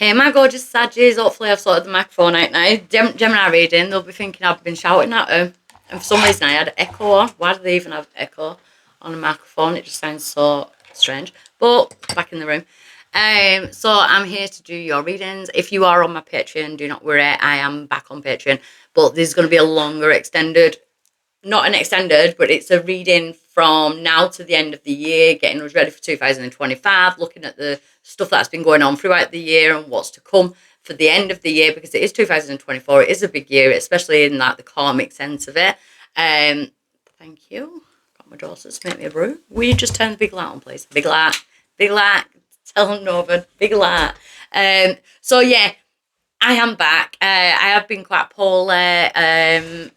Hey, my gorgeous Saggies. Hopefully, I've sorted the microphone out now. Gemini reading, they'll be thinking I've been shouting at them. And for some reason, I had echo on. Why do they even have echo on a microphone? It just sounds so strange. But back in the room. So I'm here to do your readings. If you are on my Patreon, do not worry. I am back on Patreon. But this is going to be a longer extended, not an extended, but it's a reading from now to the end of the year, getting us ready for 2025, looking at the stuff that's been going on throughout the year and what's to come for the end of the year, because it is 2024. It is a big year, especially in like the karmic sense of it. Thank you. Got my daughters to make me a brew. Will you just turn the big light on, please? Big light. Big light. Tell Northern. Big light. So yeah, I am back. I have been quite poorly.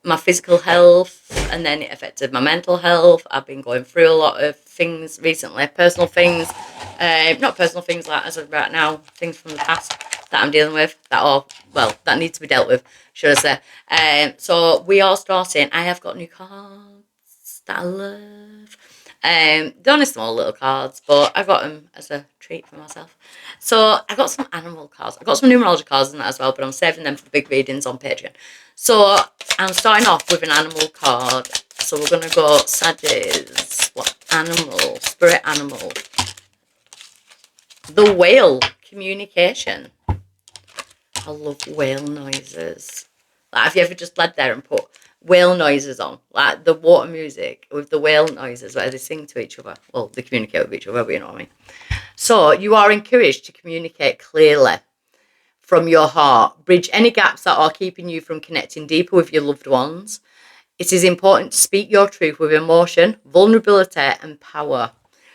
My physical health, and then it affected my mental health. I've been going through a lot of things recently, personal things, not personal things like as of right now, things from the past that I'm dealing with that need to be dealt with, should I say. So we are starting. I have got new cards that I love. They're only small little cards, but I got them as a treat for myself. So I got some animal cards. I got some numerology cards in that as well, but I'm saving them for the big readings on Patreon. So I'm starting off with an animal card. So we're going to go Sagittarius. What animal? Spirit animal. The whale. Communication. I love whale noises. Like, have you ever just led there and put whale noises on? Like the water music with the whale noises where they sing to each other. Well, they communicate with each other, but you know what I mean. So you are encouraged to communicate clearly from your heart. Bridge any gaps that are keeping you from connecting deeper with your loved ones. It is important to speak your truth with emotion, vulnerability, and power.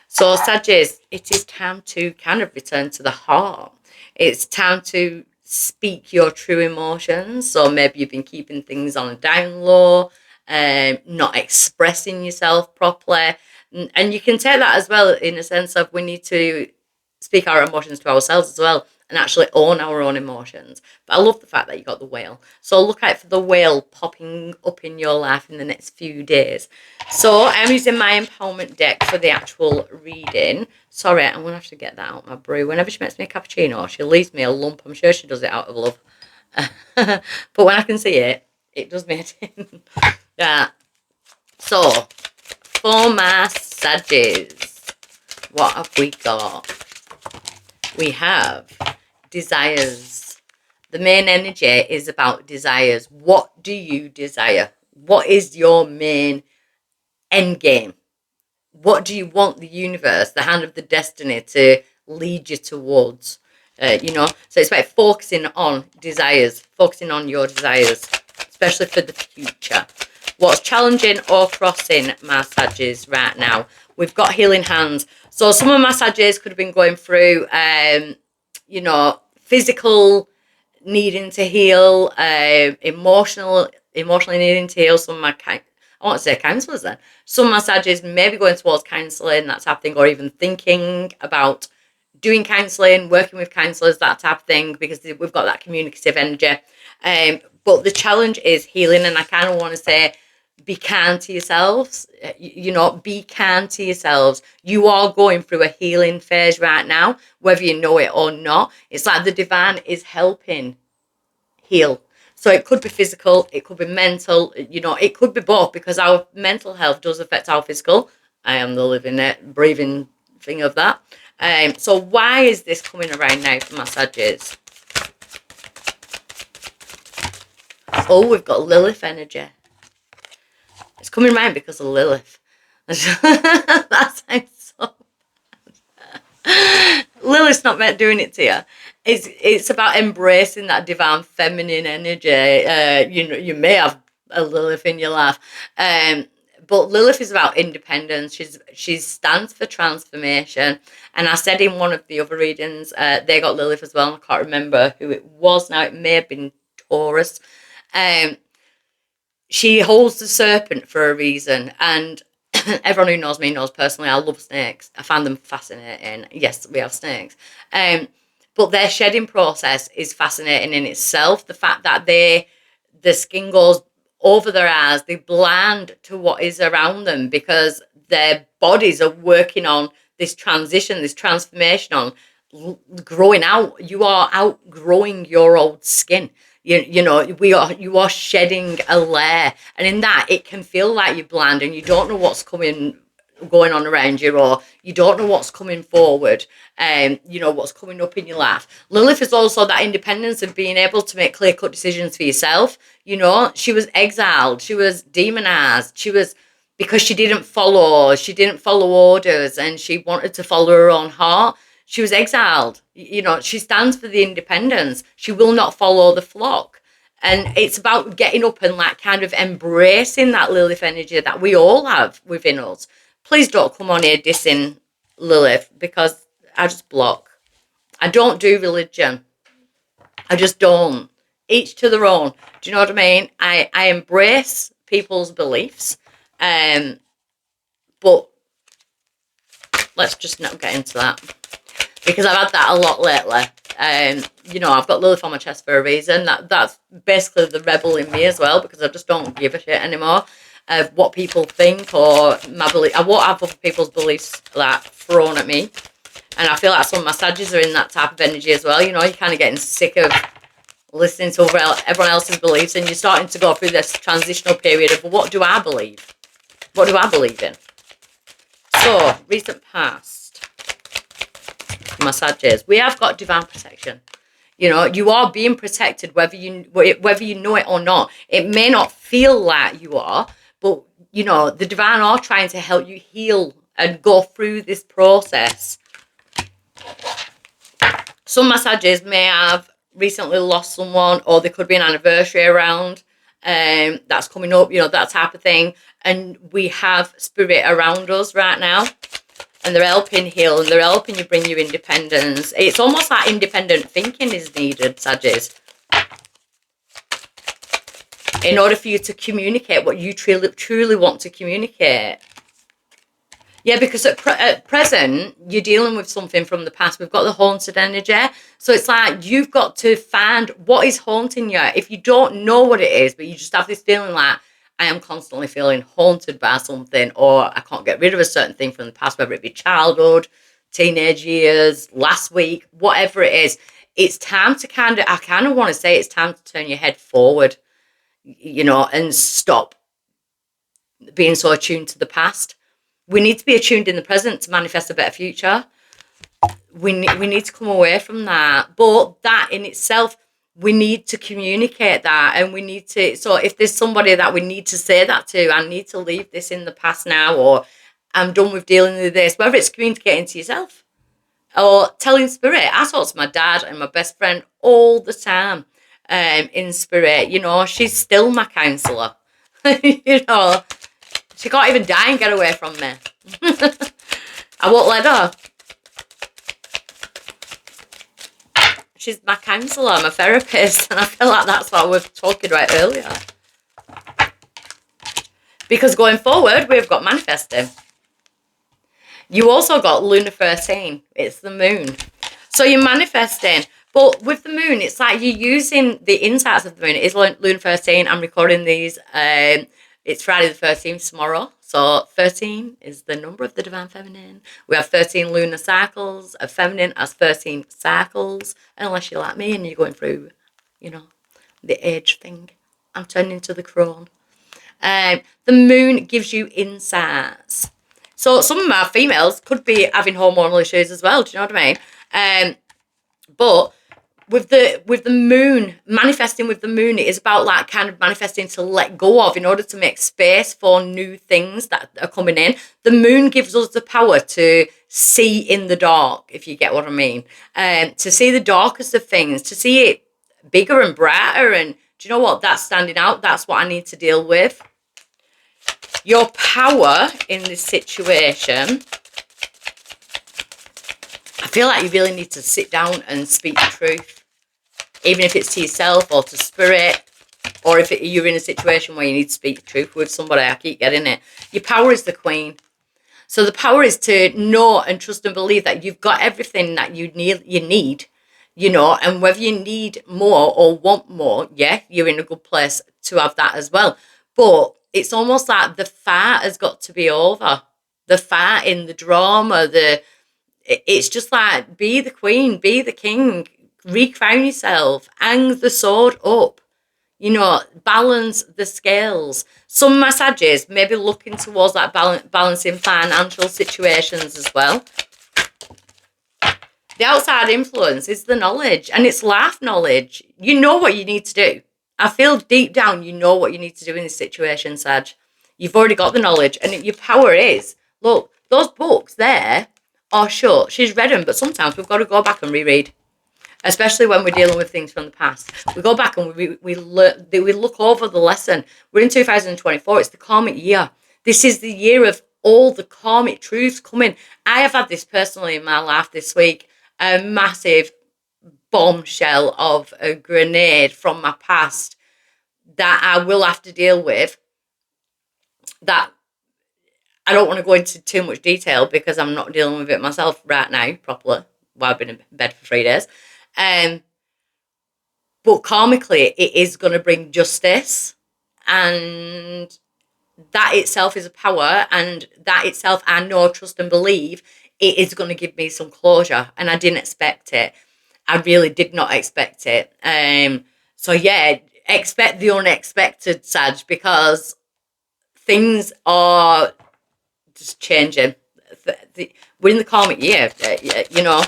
So, Sagittarius, it is time to kind of return to the heart. It's time to speak your true emotions. So maybe you've been keeping things on a down low, not expressing yourself properly. And you can take that as well in a sense of we need to speak our emotions to ourselves as well and actually own our own emotions. But I love the fact that you got the whale. So look out for the whale popping up in your life in the next few days. So I'm using my empowerment deck for the actual reading. Sorry, I'm going to have to get that out of my brew. Whenever she makes me a cappuccino, she leaves me a lump. I'm sure she does it out of love. But when I can see it, it does me a tin. Yeah. So, for my Saggies, what have we got? We have desires. The main energy is about desires. What do you desire? What is your main end game? What do you want the universe, the hand of the destiny, to lead you towards? So it's about focusing on desires, focusing on your desires, especially for the future. What's challenging or crossing my Saggies right now? We've got healing hands. So some of my Saggies could have been going through, physical needing to heal, emotionally needing to heal. Some of my, I want to say counsellors then. Some of my Saggies maybe going towards counselling, that type of thing, or even thinking about doing counselling, working with counsellors, that type of thing, because we've got that communicative energy. But the challenge is healing, and I kind of want to say, be kind to yourselves. Be kind to yourselves. You are going through a healing phase right now, whether you know it or not. It's like the divine is helping heal. So it could be physical, it could be mental, it could be both, because our mental health does affect our physical. I am the living, breathing thing of that. So why is this coming around now for my Saggies? Oh, we've got Lilith energy. It's coming around because of Lilith. That sounds so bad. Lilith's not meant doing it to you. It's about embracing that divine feminine energy. You may have a Lilith in your life. But Lilith is about independence. She stands for transformation. And I said in one of the other readings, they got Lilith as well. I can't remember who it was now. It may have been Taurus. She holds the serpent for a reason, and everyone who knows me knows personally I love snakes. I find them fascinating. Yes, we have snakes. But their shedding process is fascinating in itself. The fact that the skin goes over their eyes, they blind to what is around them because their bodies are working on this transition, this transformation on growing out. You are outgrowing your old skin. You are shedding a layer, and in that it can feel like you're bland and you don't know what's going on around you, or you don't know what's coming forward, what's coming up in your life. Lilith is also that independence of being able to make clear-cut decisions for yourself. She was exiled, she was demonized, because she didn't follow orders, and she wanted to follow her own heart. She was exiled. She stands for the independence. She will not follow the flock. And it's about getting up and like kind of embracing that Lilith energy that we all have within us. Please don't come on here dissing Lilith, because I just block. I don't do religion. I just don't. Each to their own. Do you know what I mean? I embrace people's beliefs. But let's just not get into that, because I've had that a lot lately. I've got Lilith on my chest for a reason. That's basically the rebel in me as well, because I just don't give a shit anymore of what people think or my belief. I won't have other people's beliefs like thrown at me. And I feel like some of my Sagittarius are in that type of energy as well. You're kind of getting sick of listening to everyone else's beliefs, and you're starting to go through this transitional period of, what do I believe? What do I believe in? So, recent past, my Sagittarius, we have got divine protection. You are being protected, whether you know it or not. It may not feel like you are, but the divine are trying to help you heal and go through this process. Some of my Sagittarius may have recently lost someone, or there could be an anniversary around that's coming up, that type of thing. And we have spirit around us right now, and they're helping heal, and they're helping you bring your independence. It's almost like independent thinking is needed, Sagittarius, in order for you to communicate what you truly want to communicate. Yeah, because at present, you're dealing with something from the past. We've got the haunted energy. So it's like you've got to find what is haunting you. If you don't know what it is, but you just have this feeling like, I am constantly feeling haunted by something, or I can't get rid of a certain thing from the past, whether it be childhood, teenage years, last week, whatever it is, it's time to I want to say it's time to turn your head forward, and stop being so attuned to the past. We need to be attuned in the present to manifest a better future. We need to come away from that. But that in itself, we need to communicate that, and we need to. So if there's somebody that we need to say that to, I need to leave this in the past now, or I'm done with dealing with this, whether it's communicating to yourself or telling spirit. I talk to my dad and my best friend all the time in spirit. She's still my counsellor. She can't even die and get away from me. I won't let her. She's my counsellor, my therapist, and I feel like that's what we were talking about earlier. Because going forward, we've got manifesting. You also got Lunar 13. It's the moon. So you're manifesting. But with the moon, it's like you're using the insights of the moon. It is Lunar 13. I'm recording these. It's Friday the 13th tomorrow. So 13 is the number of the divine feminine. We have 13 lunar cycles. A feminine has 13 cycles. Unless you're like me and you're going through, the age thing. I'm turning to the crone. The moon gives you insights. So some of my females could be having hormonal issues as well. Do you know what I mean? But with the moon, manifesting with the moon, it is about like kind of manifesting to let go of in order to make space for new things that are coming in. The moon gives us the power to see in the dark, if you get what I mean. To see the darkest of things, to see it bigger and brighter. And do you know what? That's standing out. That's what I need to deal with. Your power in this situation, I feel like you really need to sit down and speak the truth. Even if it's to yourself or to spirit, or if you're in a situation where you need to speak the truth with somebody. I keep getting it. Your power is the queen. So the power is to know and trust and believe that you've got everything that you need, and whether you need more or want more, yeah, you're in a good place to have that as well. But it's almost like the fight has got to be over. The fight in the drama, It's just like, be the queen, be the king, recrown yourself, hang the sword up, you know, balance the scales. Some massages maybe looking towards that balancing financial situations as well. The outside influence is the knowledge, and it's life knowledge. You know what you need to do. I feel deep down you know what you need to do in this situation, Sag. You've already got the knowledge, and your power is, look, those books there are short. She's read them, but sometimes we've got to go back and reread, especially when we're dealing with things from the past. We go back and we look over the lesson. We're in 2024. It's the karmic year. This is the year of all the karmic truths coming. I have had this personally in my life this week, a massive bombshell of a grenade from my past that I will have to deal with, that I don't want to go into too much detail because I'm not dealing with it myself right now properly while I've been in bed for 3 days. But karmically, it is going to bring justice, and that itself is a power, and that itself, I know, trust and believe, it is going to give me some closure, and I didn't expect it. I really did not expect it. So yeah, expect the unexpected, Sag, because things are just changing. We're in the karmic year, you know,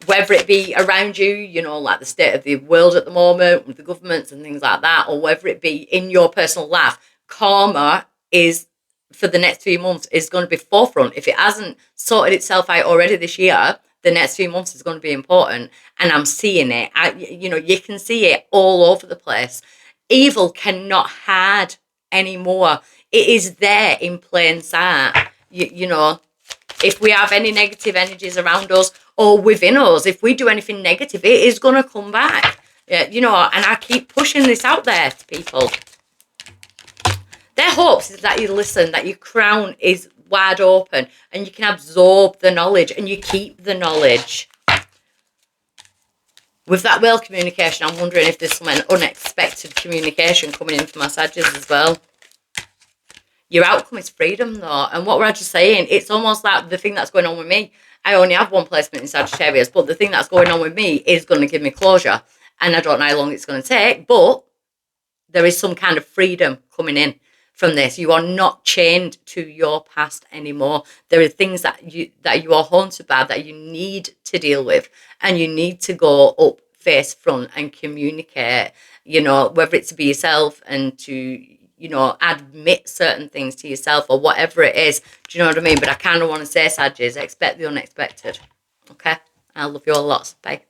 whether it be around you, you know, like the state of the world at the moment with the governments and things like that, or whether it be in your personal life, karma is, for the next 3 months, is going to be forefront. If it hasn't sorted itself out already this year, the next 3 months is going to be important. And I'm seeing it. You know, you can see it all over the place. Evil cannot hide anymore. It is there in plain sight. You know, if we have any negative energies around us or within us, if we do anything negative, it is going to come back. You know, and I keep pushing this out there to people. Their hopes is that you listen, that your crown is wide open and you can absorb the knowledge and you keep the knowledge. With that whale communication, I'm wondering if there's some unexpected communication coming in for my Sagittarius as well. Your outcome is freedom, though. And what we're just saying, it's almost like the thing that's going on with me. I only have one placement in Sagittarius, but the thing that's going on with me is going to give me closure. And I don't know how long it's going to take, but there is some kind of freedom coming in from this. You are not chained to your past anymore. There are things that you are haunted by that you need to deal with, and you need to go up face front and communicate, you know, whether it's to be yourself and to, you know, admit certain things to yourself or whatever it is. Do you know what I mean? But I kind of want to say, Sagittarius, expect the unexpected. Okay? I love you all lots. Bye.